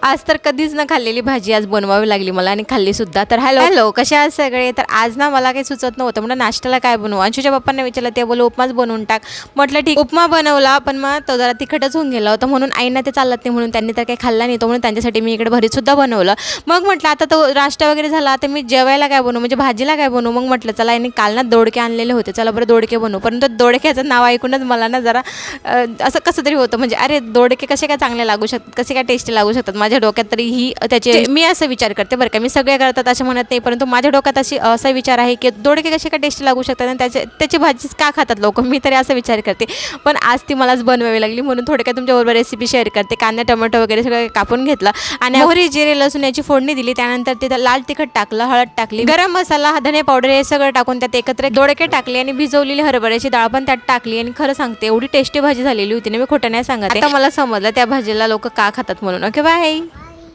आज तर कधीच न खाल्लेली भाजी आज बनवावी लागली मला आणि खाल्ली सुद्धा. तर हॅलो कशा आहात सगळे. तर आज ना मला काही सुचत नव्हतं, म्हणजे नाश्त्याला काय बनवू. अंशूच्या पप्पांना विचारलं, ते बोलले उपमाच बनवून टाक. म्हटलं ठीक, उपमा बनवला, पण मग तो जरा तिखटच होऊन गेला होता, म्हणून आईना ते चालत नाही, म्हणून त्यांनी तर काही खाल्ला नाही. तो म्हणून त्यांच्यासाठी मी इकडे भरीतसुद्धा बनवलं. मग म्हटलं आता तो नाश्ता वगैरे झाला, आता मी जेवायला काय बनवू, म्हणजे भाजीला काय बनवू. मग म्हटलं चला, यांनी काल ना दोडके आणलेले होते, चला बरं दोडके बनवू. परंतु दोडक्याचं नाव ऐकूनच मला ना जरा असं कसं तरी होतं, म्हणजे अरे दोडके कसे काय चांगले लागू शकतात, कसे काय टेस्टी लागू शकतात. माझ्या डोक्यात तरी ही त्याचे मी असं विचार करते बरं का. मी सगळे करतात असं म्हणत नाही, परंतु माझ्या डोक्यात असा विचार आहे की दोडके कसे काय टेस्टी लागू शकतात आणि त्याची भाजीच का खातात लोक. मी तरी असा विचार करते, पण आज ती मलाच बनवावी लागली, म्हणून थोडक्यात तुमच्याबरोबर रेसिपी शेअर करते. कांदा टोमॅटो वगैरे सगळं कापून घेतलं आणि मोहरी जिरे लसूण याची फोडणी दिली. त्यानंतर तिथं लाल तिखट टाकलं, हळद टाकली, गरम मसाला, धने पावडर हे सगळं टाकून त्यात एकत्र दोडके टाकले आणि भिजवलेली हरभऱ्याची डाळ पण त्यात टाकली. आणि खरं सांगते एवढी टेस्टी भाजी झालेली होती ना, मी खोटं नाही सांगत. आता मला समजलं त्या भाजीला लोक का खातात म्हणून. Okay bye.